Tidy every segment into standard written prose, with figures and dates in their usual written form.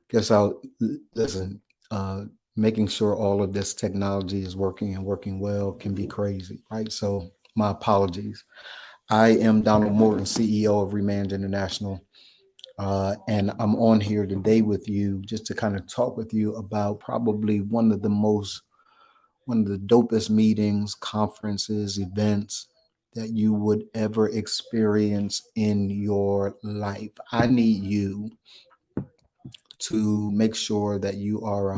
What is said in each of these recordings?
Guess I'll listen. Making sure all of this technology is working and working well can be crazy, right? So my apologies. I am Donald Morton, CEO of ReManned International, and I'm on here today with you just to kind of talk with you about probably one of the dopest meetings, conferences, events that you would ever experience in your life. I need you to make sure that you are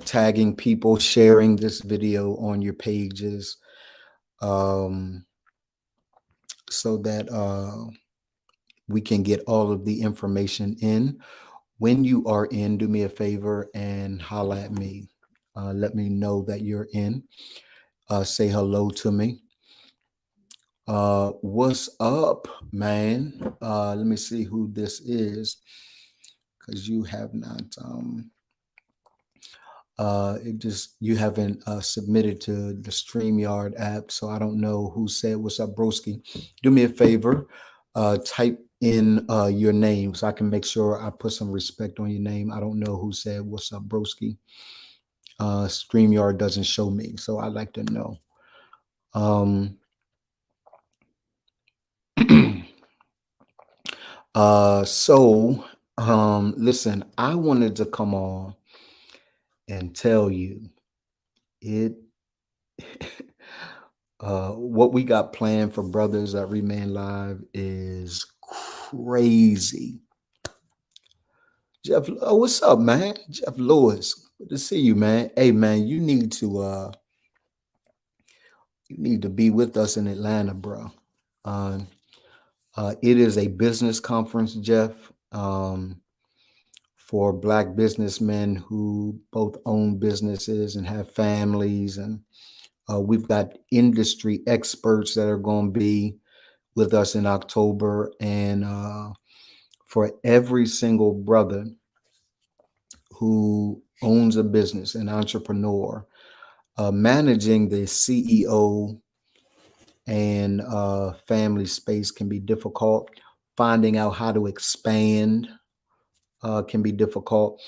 tagging people, sharing this video on your pages, um, so that we can get all of the information in. When you are in, do me a favor and holla at me. Let me know that you're in. Say hello to me. What's up, man? Let me see who this is, because you have not. It just you haven't submitted to the StreamYard app, so I don't know who said what's up, broski. Do me a favor, type in your name so I can make sure I put some respect on your name. I don't know who said what's up, broski. StreamYard doesn't show me, so I'd like to know. Um, so listen, I wanted to come on and tell you it what we got planned for Brothers at Remain Live is crazy. Jeff, oh, what's up, man? Jeff Lewis, good to see you, man. Hey, man, you need to be with us in Atlanta, bro. Uh, it is a business conference, Jeff, for Black businessmen who both own businesses and have families, and we've got industry experts that are going to be with us in October, and for every single brother who owns a business, an entrepreneur, managing the CEO and family space can be difficult. Finding out how to expand can be difficult.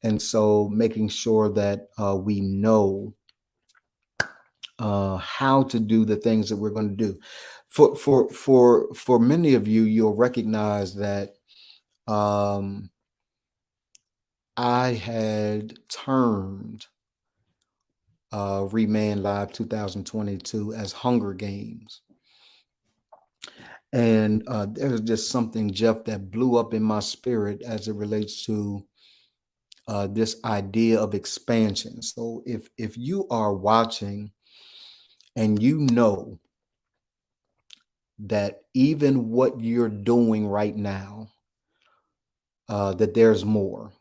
And so making sure that we know how to do the things that we're going to do. For many of you, you'll recognize that um, I had termed Reman Live 2022 as Hunger Games. And there's just something, Jeff, that blew up in my spirit as it relates to this idea of expansion. So if you are watching and you know that even what you're doing right now, that there's more,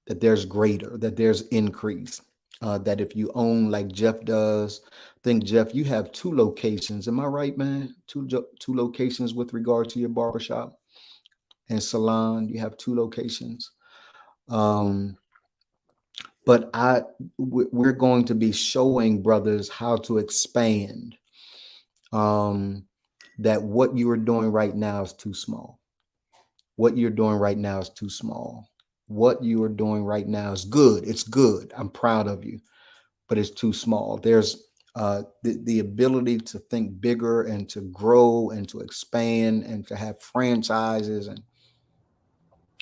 that there's greater, that there's increase. That if you own like Jeff does, I think Jeff, you have two locations. Am I right, man? Two locations with regard to your barbershop and salon. You have two locations. Um, but we're going to be showing brothers how to expand. Um, that what you are doing right now is too small. What you're doing right now is too small. What you are doing right now is good. It's good. I'm proud of you, but it's too small. There's the ability to think bigger and to grow and to expand and to have franchises and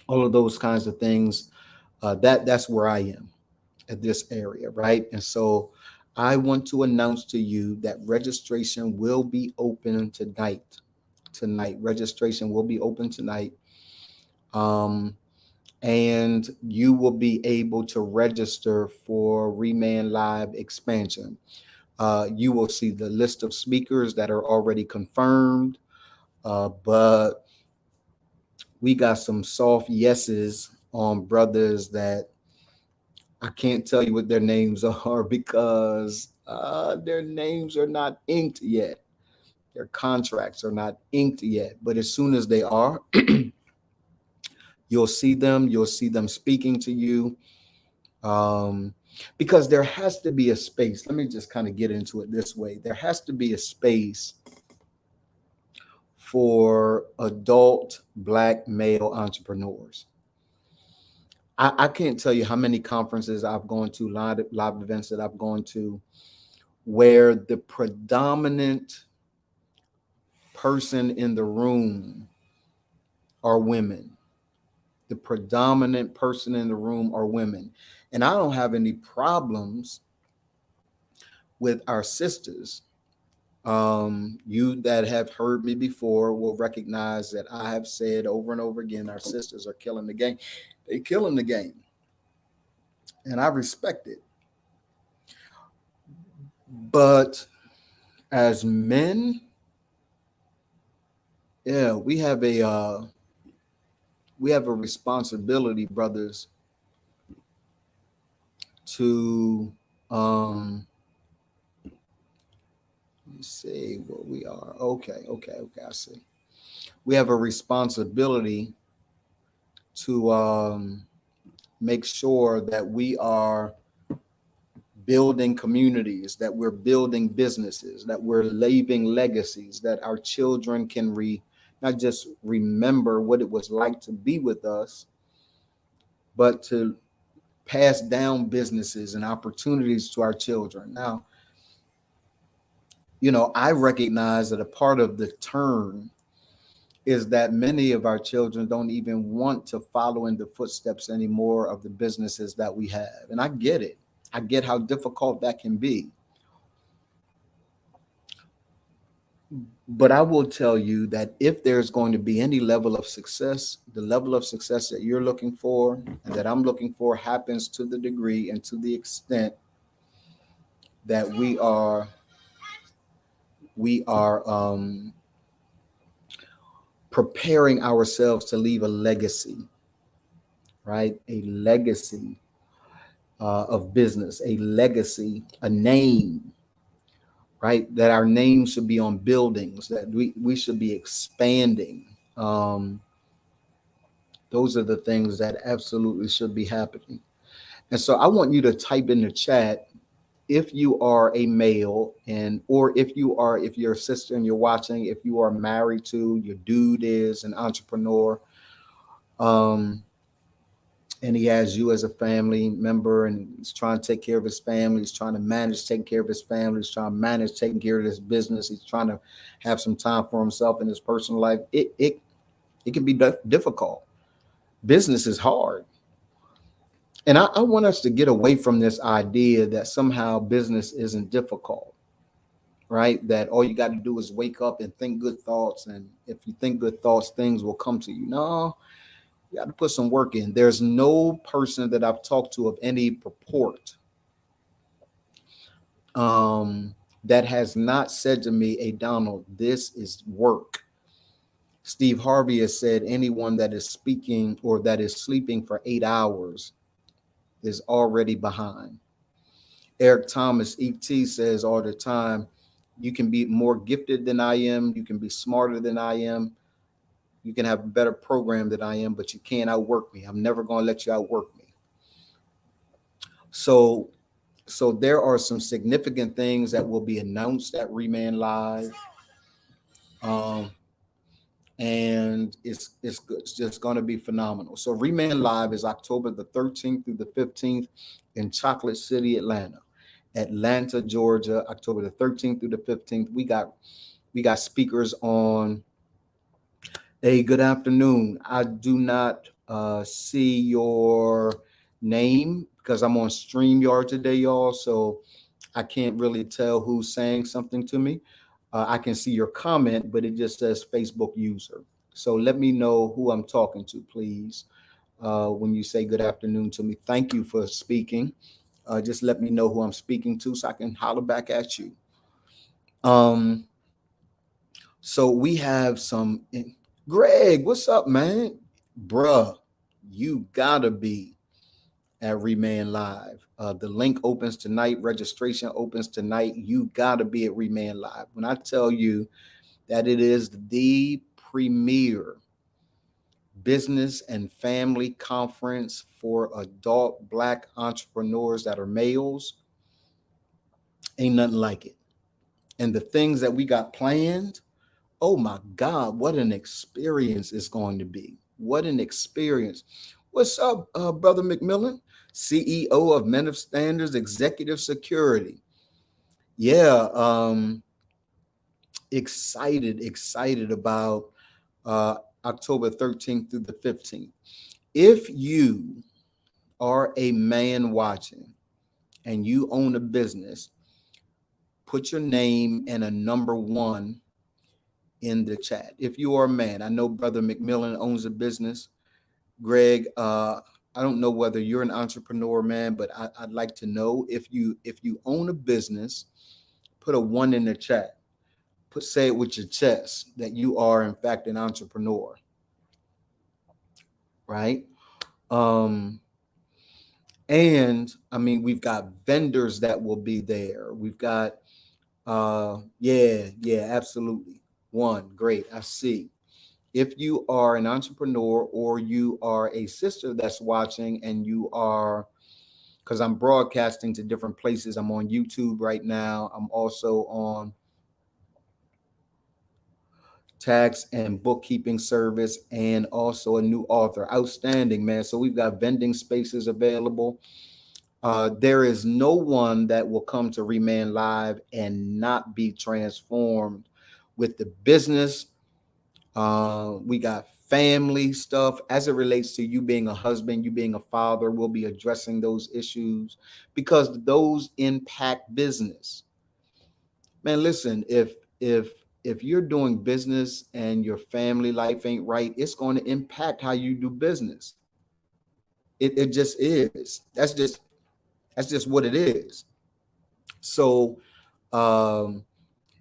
all of those kinds of things. That's where I am at this area, right? And so I want to announce to you that registration will be open tonight. Tonight, registration will be open tonight. Um, and you will be able to register for Reman Live expansion. You will see the list of speakers that are already confirmed, but we got some soft yeses on brothers that I can't tell you what their names are because their names are not inked yet. Their contracts are not inked yet. But as soon as they are, you'll see them. You'll see them speaking to you. Um, because there has to be a space. Let me just kind of get into it this way. There has to be a space for adult Black male entrepreneurs. I can't tell you how many conferences I've gone to, live events that I've gone to, where the predominant person in the room are women. The predominant person in the room are women. And I don't have any problems with our sisters. You that have heard me before will recognize that I have said over and over again, our sisters are killing the game. They're killing the game. And I respect it. But as men, yeah, we have a responsibility, brothers, to let me see what we are. Okay, I see. We have a responsibility to make sure that we are building communities, that we're building businesses, that we're leaving legacies, that our children can not just remember what it was like to be with us, but to pass down businesses and opportunities to our children. Now, I recognize that a part of the turn is that many of our children don't even want to follow in the footsteps anymore of the businesses that we have. And I get it. I get how difficult that can be. But I will tell you that if there's going to be any level of success, the level of success that you're looking for and that I'm looking for happens to the degree and to the extent that we are preparing ourselves to leave a legacy, right? A legacy of business, a legacy, a name, right? That our name should be on buildings, that we should be expanding. Those are the things that absolutely should be happening. And so I want you to type in the chat if you are a male, or if you're a sister and you're watching, if you are married to, your dude is an entrepreneur, um, and he has you as a family member, and he's trying to take care of his family. He's trying to manage taking care of his family. He's trying to manage taking care of his business. He's trying to have some time for himself in his personal life. It can be difficult. Business is hard. And I want us to get away from this idea that somehow business isn't difficult, right? That all you got to do is wake up and think good thoughts. And if you think good thoughts, things will come to you. No, you got to put some work in. There's no person that I've talked to of any purport that has not said to me, "Hey, Donald, this is work." Steve Harvey has said anyone that is speaking or that is sleeping for 8 hours is already behind. Eric Thomas, ET, says all the time, you can be more gifted than I am. You can be smarter than I am. You can have a better program than I am, but you can't outwork me. I'm never going to let you outwork me. So there are some significant things that will be announced at ReManned Live. And it's good. It's just going to be phenomenal. So ReManned Live is October the 13th through the 15th in Chocolate City, Atlanta, Georgia, October the 13th through the 15th. We got speakers on. Hey, good afternoon. I do not see your name because I'm on StreamYard today, y'all. So I can't really tell who's saying something to me. I can see your comment, but it just says Facebook user. So let me know who I'm talking to, please. When you say good afternoon to me, thank you for speaking. Just let me know who I'm speaking to so I can holler back at you. So we have some. Greg, what's up, man? Bruh, you gotta be at ReManned Live. The link opens tonight. Registration opens tonight. You gotta be at ReManned Live. When I tell you that it is the premier business and family conference for adult Black entrepreneurs that are males, ain't nothing like it. And the things that we got planned, oh my God, what an experience it's going to be. What an experience. What's up, Brother McMillan, CEO of Men of Standards Executive Security? Yeah, excited about uh, October 13th through the 15th. If you are a man watching and you own a business, put your name and a number one in the chat. If you are a man, I know Brother McMillan owns a business. Greg, I don't know whether you're an entrepreneur, man, but I'd like to know if you own a business, put a one in the chat. Say it with your chest that you are in fact an entrepreneur, right? Um, and I mean, we've got vendors that will be there. We've got yeah, absolutely. One, great. I see. If you are an entrepreneur or you are a sister that's watching and you are, because I'm broadcasting to different places. I'm on YouTube right now. I'm also on tax and bookkeeping service and also a new author. Outstanding, man. So we've got vending spaces available. There is no one that will come to ReManned Live and not be transformed with the business. We got family stuff as it relates to you being a husband, you being a father. We'll be addressing those issues because those impact business. Man, listen, if you're doing business and your family life ain't right, it's going to impact how you do business. It just is. That's just what it is. So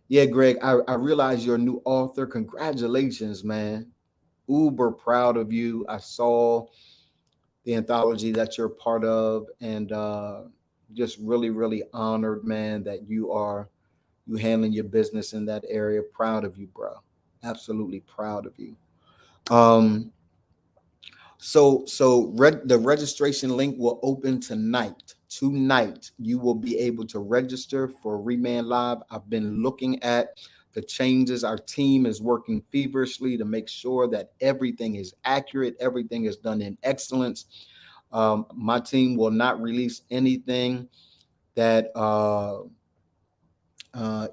yeah, Greg, I realize you're a new author. Congratulations, man. Uber proud of you. I saw the anthology that you're part of, and just really honored, man, that you handling your business in that area. Proud of you, bro. Absolutely proud of you. Um, the registration link will open tonight. Tonight, you will be able to register for ReManned Live. I've been looking at the changes. Our team is working feverishly to make sure that everything is accurate, everything is done in excellence. My team will not release anything that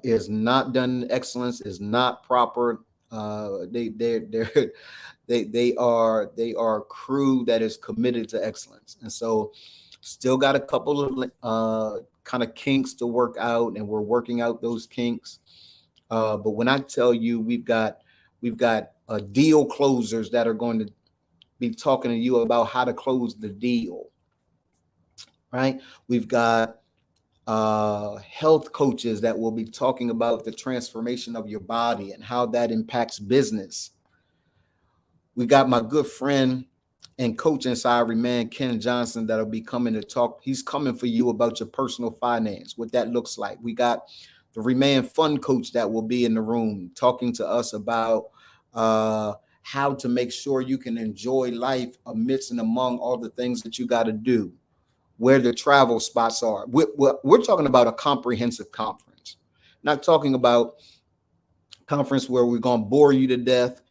is not done in excellence, is not proper. They're they are a crew that is committed to excellence, and so still got a couple of kind of kinks to work out, and we're working out those kinks. But when I tell you we've got deal closers that are going to be talking to you about how to close the deal, right? We've got health coaches that will be talking about the transformation of your body and how that impacts business. We got my good friend and coach inside ReManned, Ken Johnson, that'll be coming to talk. He's coming for you about your personal finance, what that looks like. We got the ReManned fund coach that will be in the room talking to us about how to make sure you can enjoy life amidst and among all the things that you got to do, where the travel spots are. We're talking about a comprehensive conference, not talking about conference where we're going to bore you to death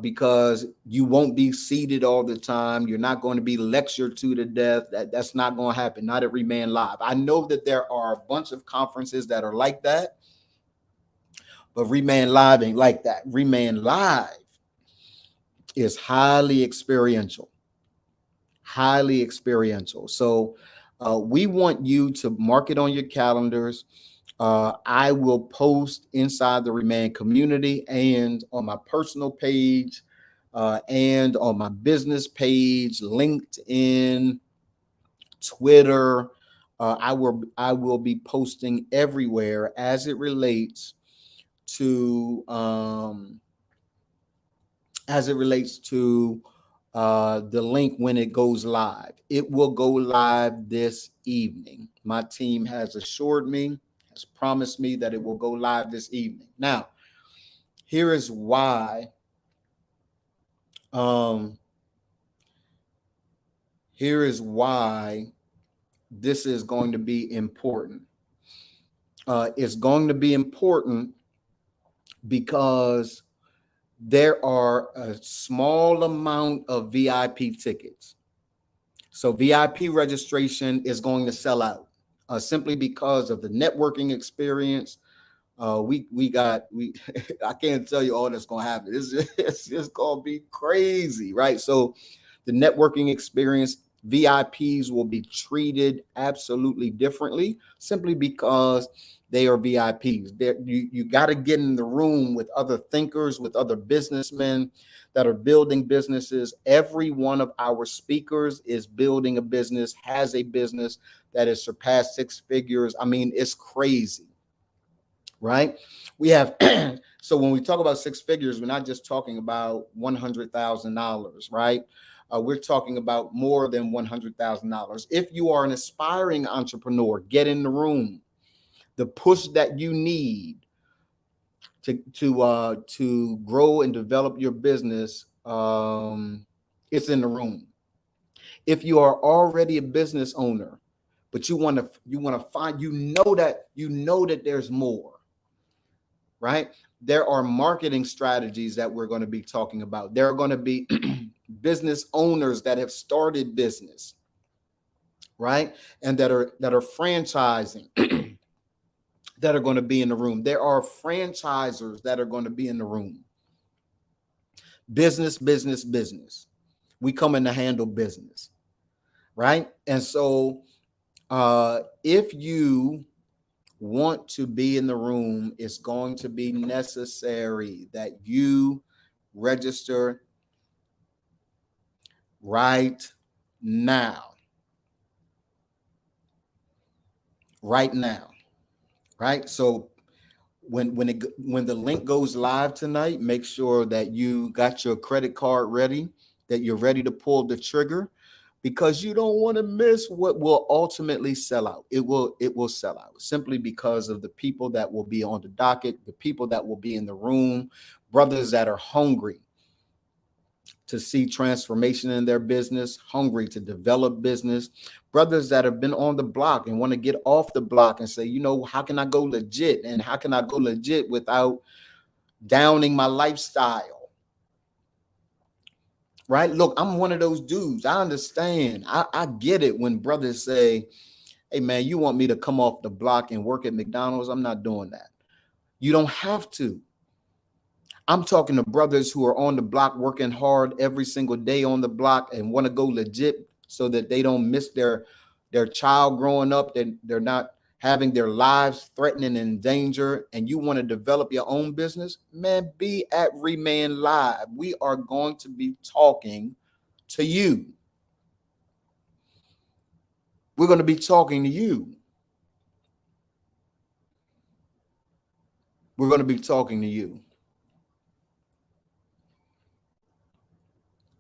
because you won't be seated all the time. You're not going to be lectured to death. That's not going to happen. Not at ReManned Live. I know that there are a bunch of conferences that are like that, but ReManned Live ain't like that. ReManned Live is highly experiential. Highly experiential. So we want you to mark it on your calendars. I will post inside the ReManned community and on my personal page and on my business page, LinkedIn, Twitter. I will be posting everywhere as it relates to the link when it goes live. It will go live this evening. My team has assured me, has promised me that it will go live this evening. Now, here is why. Um, here is why this is going to be important. It's going to be important because there are a small amount of VIP tickets. So VIP registration is going to sell out simply because of the networking experience. We I can't tell you all that's going to happen. It's just going to be crazy, right? So the networking experience, VIPs will be treated absolutely differently simply because they are VIPs. You got to get in the room with other thinkers, with other businessmen that are building businesses. Every one of our speakers is building a business, has a business that has surpassed six figures. I mean, it's crazy, right? We have so when we talk about six figures, we're not just talking about $100,000, right? We're talking about more than $100,000. If you are an aspiring entrepreneur, get in the room. The push that you need to grow and develop your business, it's in the room. If you are already a business owner, but you want to find, you know that there's more, right? There are marketing strategies that we're going to be talking about. There are going to be business owners that have started business, right? And that are franchising that are going to be in the room. There are franchisers that are going to be in the room. Business, business, business. We come in to handle business, right? And so if you want to be in the room, it's going to be necessary that you register right now. Right now, right? So when the link goes live tonight, make sure that you got your credit card ready, that you're ready to pull the trigger, because you don't want to miss what will ultimately sell out. It will sell out simply because of the people that will be on the docket, the people that will be in the room, brothers that are hungry to see transformation in their business, hungry to develop business, brothers that have been on the block and want to get off the block and say, how can I go legit? And how can I go legit without downing my lifestyle? Right? Look, I'm one of those dudes. I understand. I get it when brothers say, hey, man, you want me to come off the block and work at McDonald's? I'm not doing that. You don't have to. I'm talking to brothers who are on the block working hard every single day on the block and want to go legit so that they don't miss their child growing up, that they're not having their lives threatened and in danger, and you want to develop your own business, man, be at ReManned Live. We are going to be talking to you. We're going to be talking to you. We're going to be talking to you.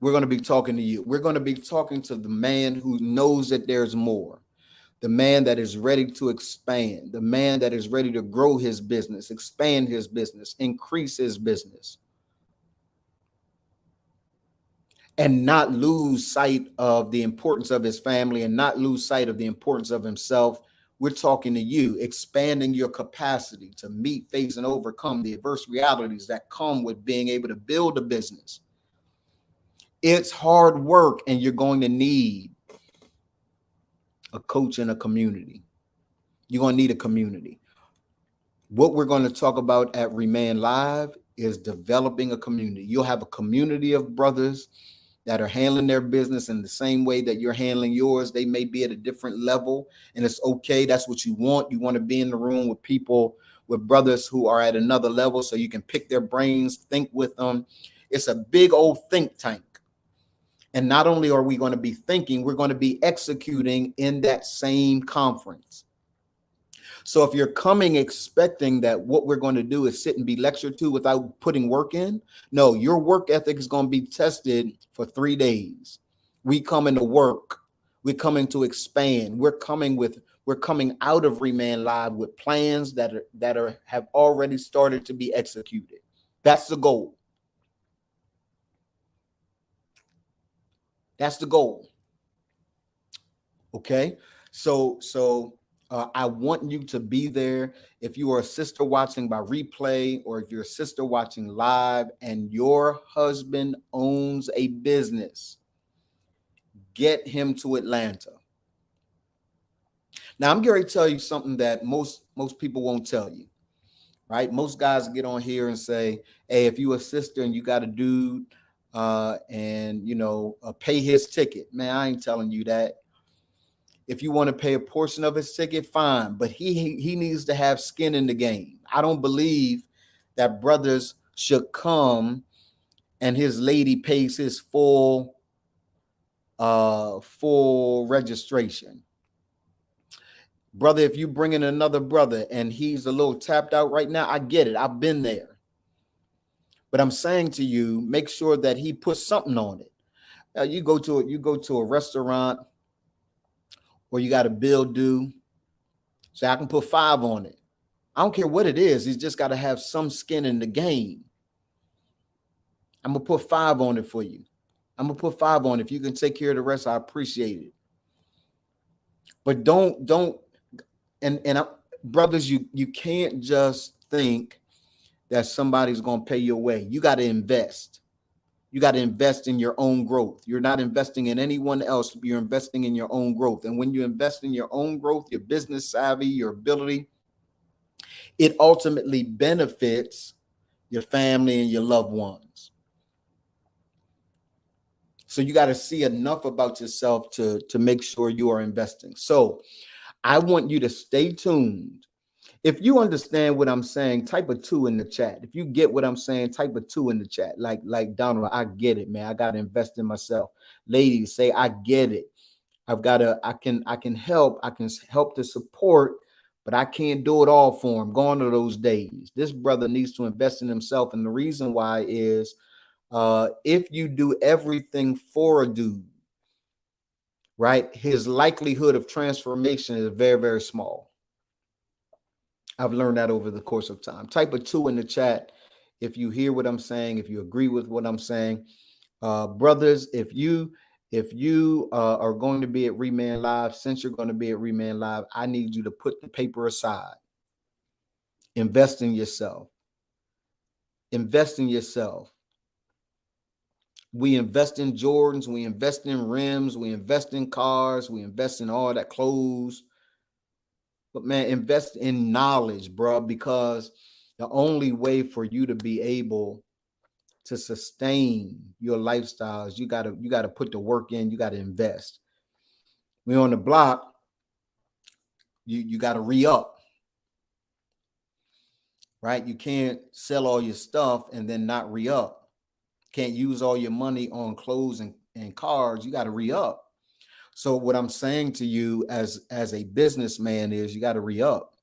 We're going to be talking to you. We're going to be talking to the man who knows that there's more, the man that is ready to expand, the man that is ready to grow his business, expand his business, increase his business, and not lose sight of the importance of his family and not lose sight of the importance of himself. We're talking to you, expanding your capacity to meet, face, and overcome the adverse realities that come with being able to build a business. It's hard work, and you're going to need a coach and a community. You're going to need a community. What we're going to talk about at ReManned Live is developing a community. You'll have a community of brothers that are handling their business in the same way that you're handling yours. They may be at a different level, and it's okay. That's what you want. You want to be in the room with people, with brothers who are at another level, so you can pick their brains, think with them. It's a big old think tank. And not only are we going to be thinking, we're going to be executing in that same conference. So if you're coming expecting that what we're going to do is sit and be lectured to without putting work in, no, your work ethic is going to be tested for 3 days. We coming to work. We're coming to expand. We're coming out of ReManned Live with plans that have already started to be executed. That's the goal. That's the goal. Okay. So I want you to be there. If you are a sister watching by replay, or if you're a sister watching live and your husband owns a business, get him to Atlanta. Now I'm going to tell you something that most people won't tell you, right? Most guys get on here and say, hey, if you a sister and you got a dude and pay his ticket, man, I ain't telling you that. If you want to pay a portion of his ticket, fine, but he needs to have skin in the game. I don't believe that brothers should come and his lady pays his full registration. Brother, if you bring in another brother and he's a little tapped out right now, I get it. I've been there. But I'm saying to you, make sure that he puts something on it. You go to a restaurant where you got a bill due. So I can put 5 on it. I don't care what it is. He's just got to have some skin in the game. I'm going to put 5 on it for you. I'm going to put 5 on it. If you can take care of the rest, I appreciate it. But brothers, you can't just think that somebody's going to pay your way. You got to invest. You got to invest in your own growth. You're not investing in anyone else. You're investing in your own growth. And when you invest in your own growth, your business savvy, your ability, it ultimately benefits your family and your loved ones. So you got to see enough about yourself to make sure you are investing. So I want you to stay tuned. If you understand what I'm saying, type a 2 in the chat. If you get what I'm saying, type a 2 in the chat. Like Donald, I get it, man. I got to invest in myself. Ladies, say I get it. I can help. I can help to support, but I can't do it all for him. Gone are those days. This brother needs to invest in himself. And the reason why is if you do everything for a dude, right, his likelihood of transformation is very, very small. I've learned that over the course of time. Type a 2 in the chat if you hear what I'm saying, if you agree with what I'm saying. Brothers, if you are going to be at ReManned Live, since you're going to be at ReManned Live, I need you to put the paper aside. Invest in yourself. Invest in yourself. We invest in Jordans, we invest in rims, we invest in cars, we invest in all that clothes. But man, invest in knowledge, bro, because the only way for you to be able to sustain your lifestyles, you gotta put the work in, you gotta invest. We're on the block, you gotta re-up, right? You can't sell all your stuff and then not re-up. Can't use all your money on clothes and cars. You got to re-up. So what I'm saying to you as a businessman is you got to re-up.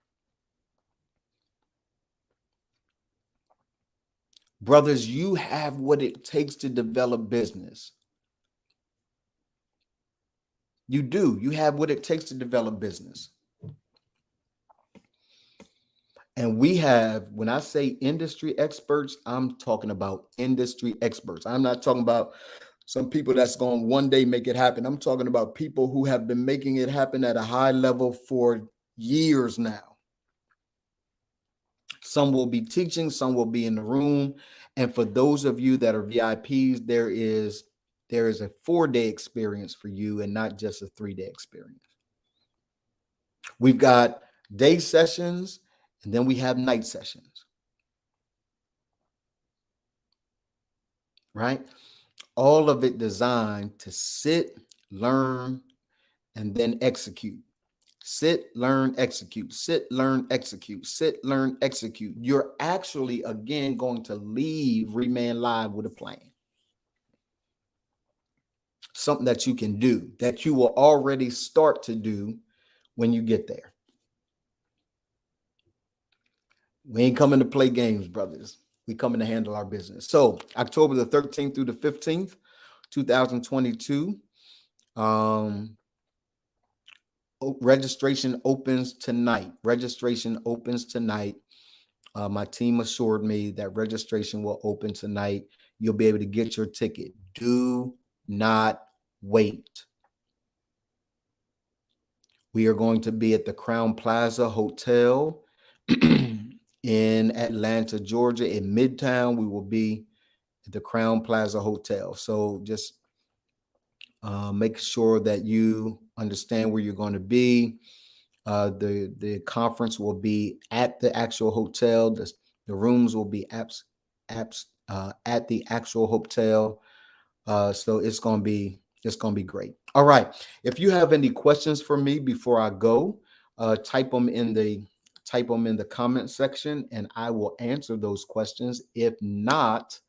Brothers, you have what it takes to develop business. You do. You have what it takes to develop business. And we have, when I say industry experts, I'm talking about industry experts. I'm not talking about some people that's going to one day make it happen. I'm talking about people who have been making it happen at a high level for years now. Some will be teaching, some will be in the room. And for those of you that are VIPs, there is a 4-day experience for you and not just a 3-day experience. We've got day sessions and then we have night sessions. Right? All of it designed to sit, learn, and then execute. Sit, learn, execute. Sit, learn, execute. Sit, learn, execute. You're actually, again, going to leave ReManned Live with a plan. Something that you can do, that you will already start to do when you get there. We ain't coming to play games, brothers. We coming to handle our business. So October the 13th through the 15th, 2022. Registration opens tonight. Registration opens tonight. My team assured me that registration will open tonight. You'll be able to get your ticket. Do not wait. We are going to be at the Crown Plaza Hotel in Atlanta, Georgia. In Midtown, we will be at the Crown Plaza Hotel. So just Make sure that you understand where you're going to be. The conference will be at the actual hotel. The rooms will be at the actual hotel. So it's gonna be great. All right. If you have any questions for me before I go, type them in the comment section, and I will answer those questions. If not,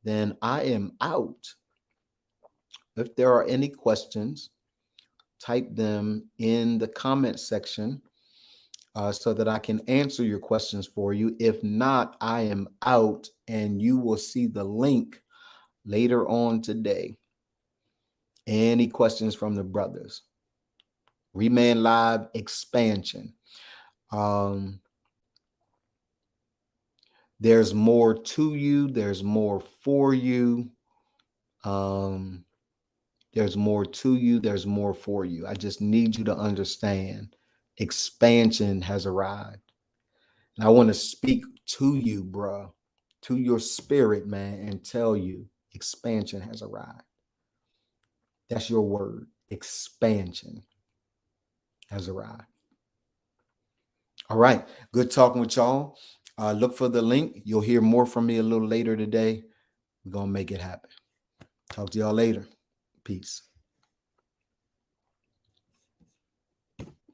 then I am out. If there are any questions, type them in the comment section so that I can answer your questions for you. If not, I am out, and you will see the link later on today. Any questions from the brothers? ReManned Live expansion. Um, there's more to you. There's more for you. Um, there's more to you. There's more for you. I just need you to understand expansion has arrived. And I want to speak to you, bruh, to your spirit, man, and tell you expansion has arrived. That's your word. Expansion has arrived. All right. Good talking with y'all. Look for the link. You'll hear more from me a little later today. We're going to make it happen. Talk to y'all later. Peace.